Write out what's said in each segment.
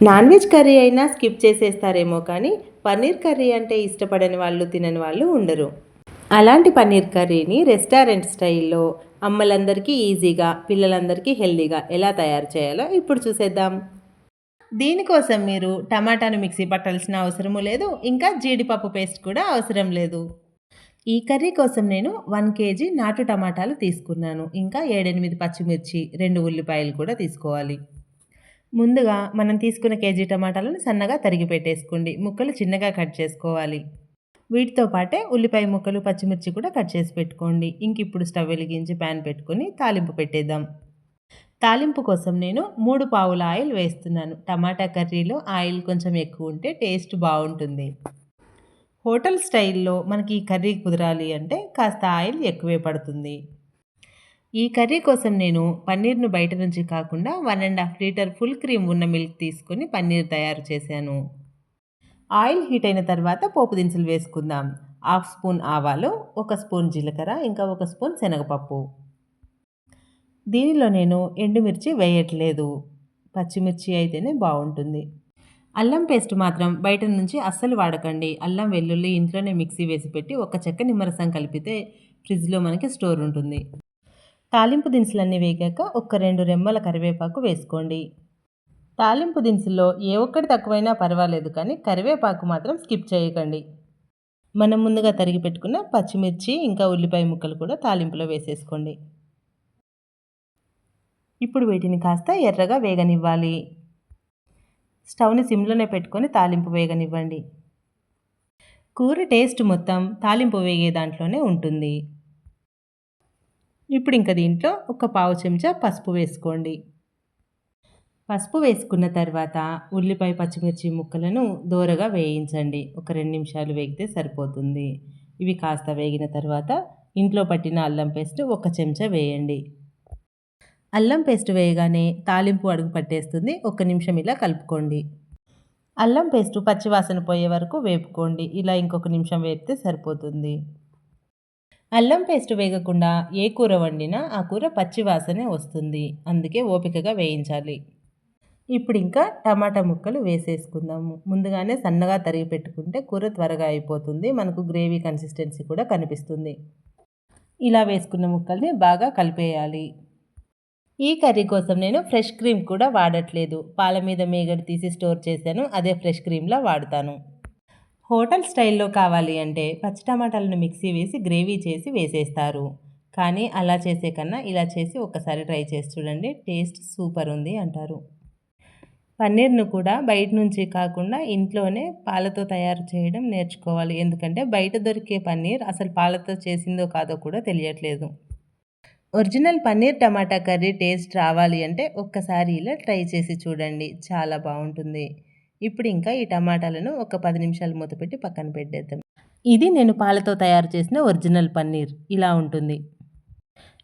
Non veg curry అయినా skip చేసేస్తారేమో కానీ paneer curry అంటే ఇష్టపడని వాళ్ళు తినని వాళ్ళు ఉండరు. అలాంటి పన్నీర్ కర్రీని రెస్టారెంట్ స్టైల్లో అమ్మలందరికీ ఈజీగా పిల్లలందరికీ హెల్దీగా ఎలా తయారు చేయాలో ఇప్పుడు చూసేద్దాం. దీనికోసం మీరు టమాటాను మిక్సీ పట్టాల్సిన అవసరము లేదు, ఇంకా జీడిపప్పు పేస్ట్ కూడా అవసరం లేదు. ఈ కర్రీ కోసం నేను 1 కేజీ నాటు టమాటాలు తీసుకున్నాను. ఇంకా 7-8 పచ్చిమిర్చి, 2 ఉల్లిపాయలు కూడా తీసుకోవాలి. ముందుగా మనం తీసుకున్న కేజీ టమాటాలను సన్నగా తరిగి పెట్టేసుకోండి. ముక్కలు చిన్నగా కట్ చేసుకోవాలి. వీటితో పాటే ఉల్లిపాయ ముక్కలు, పచ్చిమిర్చి కూడా కట్ చేసి పెట్టుకోండి. ఇంక ఇప్పుడు స్టవ్ వెలిగించి ప్యాన్ పెట్టుకొని తాలింపు పెట్టేద్దాం. తాలింపు కోసం నేను 3 పావుల ఆయిల్ వేస్తున్నాను. టమాటా కర్రీలో ఆయిల్ కొంచెం ఎక్కువ ఉంటే టేస్ట్ బాగుంటుంది. హోటల్ స్టైల్లో మనకి ఈ కర్రీ కుదరాలి అంటే కాస్త ఆయిల్ ఎక్కువే పడుతుంది. ఈ కర్రీ కోసం నేను పన్నీర్‌ను బయట నుంచి కాకుండా 1½ లీటర్ ఫుల్ క్రీమ్ ఉన్న మిల్క్ తీసుకొని పన్నీర్ తయారు చేశాను. ఆయిల్ హీట్ అయిన తర్వాత పోపు దినుసులు వేసుకుందాం. 1/2 స్పూన్ ఆవాలు, 1 స్పూన్ జీలకర్ర, ఇంకా 1 స్పూన్ శనగపప్పు. దీనిలో నేను ఎండుమిర్చి వేయట్లేదు. పచ్చిమిర్చి అయితేనే బాగుంటుంది. అల్లం పేస్ట్ మాత్రం బయట నుంచి అస్సలు వాడకండి. అల్లం వెల్లుల్లి ఇంట్లోనే మిక్సీ వేసి పెట్టి ఒక చెక్క నిమ్మరసం కలిపితే ఫ్రిడ్జ్‌లో మనకి స్టోర్ ఉంటుంది. తాలింపు దినుసులన్నీ వేగాక ఒక 2 రెమ్మల కరివేపాకు వేసుకోండి. తాలింపు దినుసుల్లో ఏ ఒక్కటి తక్కువైనా పర్వాలేదు, కానీ కరివేపాకు మాత్రం స్కిప్ చేయకండి. మనం ముందుగా తరిగి పెట్టుకున్న పచ్చిమిర్చి ఇంకా ఉల్లిపాయ ముక్కలు కూడా తాలింపులో వేసేసుకోండి. ఇప్పుడు వీటిని కాస్త ఎర్రగా వేగనివ్వాలి. స్టవ్ని సిమ్లోనే పెట్టుకొని తాలింపు వేగనివ్వండి. కూర టేస్ట్ మొత్తం తాలింపు వేగే దాంట్లోనే ఉంటుంది. ఇప్పుడు ఇంకా దీంట్లో ఒక పావు చెంచా పసుపు వేసుకోండి. పసుపు వేసుకున్న తర్వాత ఉల్లిపాయ, పచ్చిమిర్చి ముక్కలను దోరగా వేయించండి. ఒక 2 నిమిషాలు వేగితే సరిపోతుంది. ఇవి కాస్త వేగిన తర్వాత ఇంట్లో పట్టిన అల్లం పేస్ట్ 1 చెంచా వేయండి. అల్లం పేస్ట్ వేయగానే తాలింపు అడుగు పట్టేస్తుంది. 1 నిమిషం ఇలా కలుపుకోండి. అల్లం పేస్ట్ పచ్చివాసన పోయే వరకు వేపుకోండి. ఇలా ఇంకొక నిమిషం వేపితే సరిపోతుంది. అల్లం పేస్ట్ వేగకుండా ఏ కూర వండినా ఆ కూర పచ్చి వాసనే వస్తుంది. అందుకే ఓపికగా వేయించాలి. ఇప్పుడు ఇంకా టమాటా ముక్కలు వేసేసుకుందాము. ముందుగానే సన్నగా తరిగి పెట్టుకుంటే కూర త్వరగా అయిపోతుంది. మనకు గ్రేవీ కన్సిస్టెన్సీ కూడా కనిపిస్తుంది. ఇలా వేసుకున్న ముక్కల్ని బాగా కలిపేయాలి. ఈ కర్రీ కోసం నేను ఫ్రెష్ క్రీమ్ కూడా వాడట్లేదు. పాల మీద మీగడ తీసి స్టోర్ చేశాను. అదే ఫ్రెష్ క్రీమ్‌లా వాడతాను. హోటల్ స్టైల్లో కావాలి అంటే పచ్చి టమాటాలను మిక్సీ వేసి గ్రేవీ చేసి వేసేస్తారు. కానీ అలా చేసే కన్నా ఇలా చేసి ఒక్కసారి ట్రై చేసి చూడండి. టేస్ట్ సూపర్ ఉంది అంటారు. పన్నీర్‌ను కూడా బయట నుంచి కాకుండా ఇంట్లోనే పాలతో తయారు చేయడం నేర్చుకోవాలి. ఎందుకంటే బయట దొరికే పన్నీర్ అసలు పాలతో చేసిందో కాదో కూడా తెలియట్లేదు. ఒరిజినల్ పన్నీర్ టమాటా కర్రీ టేస్ట్ రావాలి అంటే ఒక్కసారి ఇలా ట్రై చేసి చూడండి. చాలా బాగుంటుంది. ఇప్పుడు ఇంకా ఈ టమాటాలను ఒక 10 నిమిషాలు మూతపెట్టి పక్కన పెట్టేద్దాం. ఇది నేను పాలతో తయారు చేసిన ఒరిజినల్ పన్నీర్ ఇలా ఉంటుంది.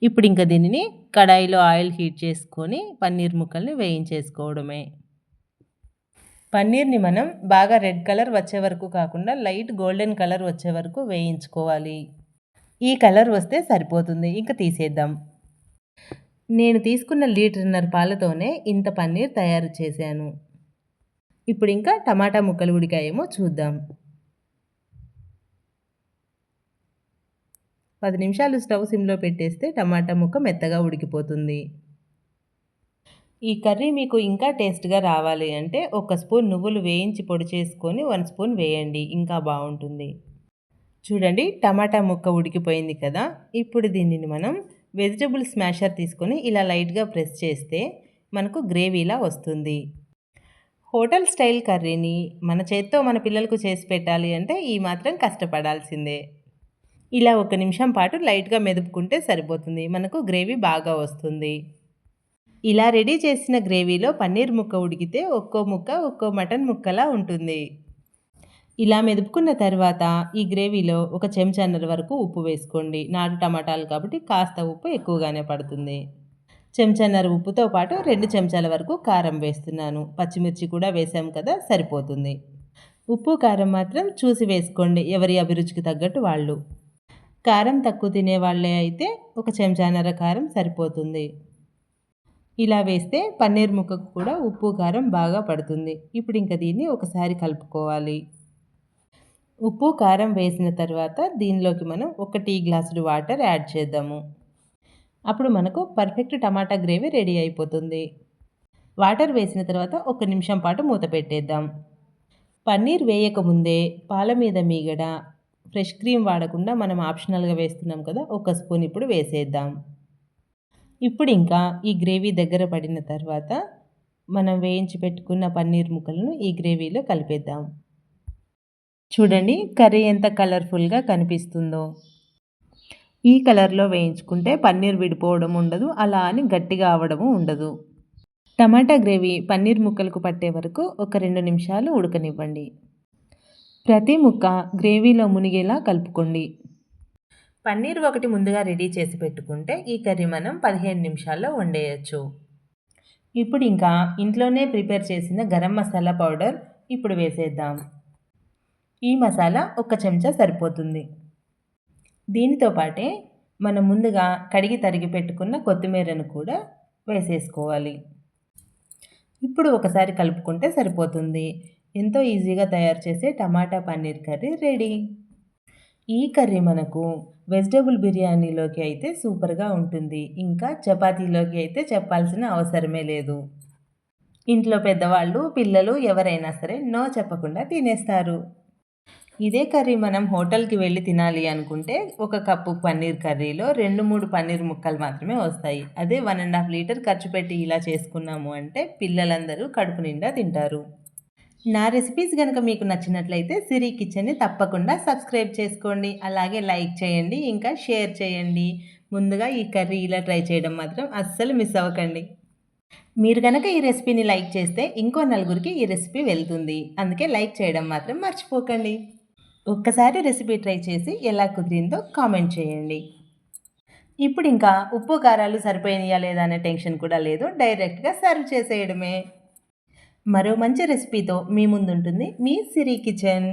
ఇప్పుడు ఇంకా దీనిని కడాయిలో ఆయిల్ హీట్ చేసుకొని పన్నీర్ ముక్కల్ని వేయించేసుకోవడమే. పన్నీర్‌ని మనం బాగా రెడ్ కలర్ వచ్చే వరకు కాకుండా లైట్ గోల్డెన్ కలర్ వచ్చే వరకు వేయించుకోవాలి. ఈ కలర్ వస్తే సరిపోతుంది. ఇంక తీసేద్దాం. నేను తీసుకున్న 1.5 లీటర్ పాలతోనే ఇంత పన్నీర్ తయారు చేశాను. ఇప్పుడు ఇంకా టమాటా ముక్కలు ఉడికాయేమో చూద్దాం. 10 నిమిషాలు స్టవ్ సిమ్‌లో పెట్టేస్తే టమాటా ముక్క మెత్తగా ఉడికిపోతుంది. ఈ కర్రీ మీకు ఇంకా టేస్ట్‌గా రావాలి అంటే 1 స్పూన్ నువ్వులు వేయించి పొడి చేసుకొని 1 స్పూన్ వేయండి. ఇంకా బాగుంటుంది. చూడండి, టమాటా ముక్క ఉడికిపోయింది కదా! ఇప్పుడు దీనిని మనం వెజిటబుల్ స్మాషర్ తీసుకొని ఇలా లైట్‌గా ప్రెస్ చేస్తే మనకు గ్రేవీలా వస్తుంది. హోటల్ స్టైల్ కర్రీని మన చేత్తో మన పిల్లలకు చేసి పెట్టాలి అంటే ఈ మాత్రం కష్టపడాల్సిందే. ఇలా 1 నిమిషం పాటు లైట్‌గా మెదుపుకుంటే సరిపోతుంది. మనకు గ్రేవీ బాగా వస్తుంది. ఇలా రెడీ చేసిన గ్రేవీలో పన్నీర్ ముక్క ఉడికితే ఒక్కో ముక్క ఒక్కో మటన్ ముక్కలా ఉంటుంది. ఇలా మెదుపుకున్న తర్వాత ఈ గ్రేవీలో 1 చెంచాన్నర వరకు ఉప్పు వేసుకోండి. నాటు టమాటాలు కాబట్టి కాస్త ఉప్పు ఎక్కువగానే పడుతుంది. చెంచాన్నర ఉప్పుతో పాటు 2 చెంచాల వరకు కారం వేస్తున్నాను. పచ్చిమిర్చి కూడా వేసాం కదా, సరిపోతుంది. ఉప్పు, కారం మాత్రం చూసి వేసుకోండి. ఎవరి అభిరుచికి తగ్గట్టు వాళ్ళు. కారం తక్కువ తినే వాళ్ళే అయితే 1 చెంచాన్నర కారం సరిపోతుంది. ఇలా వేస్తే పన్నీర్ ముక్కకు కూడా ఉప్పు కారం బాగా పడుతుంది. ఇప్పుడు ఇంకా దీన్ని ఒకసారి కలుపుకోవాలి. ఉప్పు కారం వేసిన తర్వాత దీనిలోకి మనం 1 టీ గ్లాసులు వాటర్ యాడ్ చేద్దాము. అప్పుడు మనకు పర్ఫెక్ట్ టమాటా గ్రేవీ రెడీ అయిపోతుంది. వాటర్ వేసిన తర్వాత 1 నిమిషం పాటు మూత పెట్టేద్దాం. పన్నీర్ వేయకముందే పాల మీద మీగడ, ఫ్రెష్ క్రీమ్ వాడకుండా మనం ఆప్షనల్గా వేస్తున్నాం కదా, 1 స్పూన్ ఇప్పుడు వేసేద్దాం. ఇప్పుడు ఇంకా ఈ గ్రేవీ దగ్గర పడిన తర్వాత మనం వేయించి పెట్టుకున్న పన్నీర్ ముక్కలను ఈ గ్రేవీలో కలిపేద్దాం. చూడండి కర్రీ ఎంత కలర్ఫుల్గా కనిపిస్తుందో. ఈ కలర్లో వేయించుకుంటే పన్నీర్ విడిపోవడం ఉండదు, అలా అని గట్టిగా అవ్వడము ఉండదు. టమాటా గ్రేవీ పన్నీర్ ముక్కలకు పట్టే వరకు ఒక 2 నిమిషాలు ఉడకనివ్వండి. ప్రతి ముక్క గ్రేవీలో మునిగేలా కలుపుకోండి. పన్నీర్ ఒకటి ముందుగా రెడీ చేసి పెట్టుకుంటే ఈ కర్రీ మనం 15 నిమిషాల్లో వండేయచ్చు. ఇప్పుడు ఇంకా ఇంట్లోనే ప్రిపేర్ చేసిన గరం మసాలా పౌడర్ ఇప్పుడు వేసేద్దాం. ఈ మసాలా 1 చెంచా సరిపోతుంది. దీనితో పాటే మనం ముందుగా కడిగి తరిగి పెట్టుకున్న కొత్తిమీరను కూడా వేసేసుకోవాలి. ఇప్పుడు ఒకసారి కలుపుకుంటే సరిపోతుంది. ఎంతో ఈజీగా తయారు చేసే టమాటా పన్నీర్ కర్రీ రెడీ. ఈ కర్రీ మనకు వెజిటేబుల్ బిర్యానీలోకి అయితే సూపర్గా ఉంటుంది. ఇంకా చపాతీలోకి అయితే చెప్పాల్సిన అవసరమే లేదు. ఇంట్లో పెద్దవాళ్ళు, పిల్లలు ఎవరైనా సరే నో చెప్పకుండా తినేస్తారు. ఇదే కర్రీ మనం హోటల్కి వెళ్ళి తినాలి అనుకుంటే 1 కప్పు పన్నీర్ కర్రీలో 2-3 పన్నీర్ ముక్కలు మాత్రమే వస్తాయి. అదే 1.5 లీటర్ ఖర్చు పెట్టి ఇలా చేసుకున్నాము అంటే పిల్లలందరూ కడుపు నిండా తింటారు. నా రెసిపీస్ కనుక మీకు నచ్చినట్లయితే సిరి కిచెన్ని తప్పకుండా సబ్స్క్రైబ్ చేసుకోండి. అలాగే లైక్ చేయండి, ఇంకా షేర్ చేయండి. ముందుగా ఈ కర్రీ ఇలా ట్రై చేయడం మాత్రం అస్సలు మిస్ అవ్వకండి. మీరు కనుక ఈ రెసిపీని లైక్ చేస్తే ఇంకో నలుగురికి ఈ రెసిపీ వెళ్తుంది. అందుకే లైక్ చేయడం మాత్రం మర్చిపోకండి. ఒక్కసారి రెసిపీ ట్రై చేసి ఎలా కుదిరిందో కామెంట్ చేయండి. ఇప్పుడు ఇంకా ఉప్పు కారాలు సరిపోయినాయా లేదా అనే టెన్షన్ కూడా లేదు. డైరెక్ట్గా సర్వ్ చేసేయడమే. మరో మంచి రెసిపీతో మీ ముందుంటుంది మీ సిరి కిచెన్.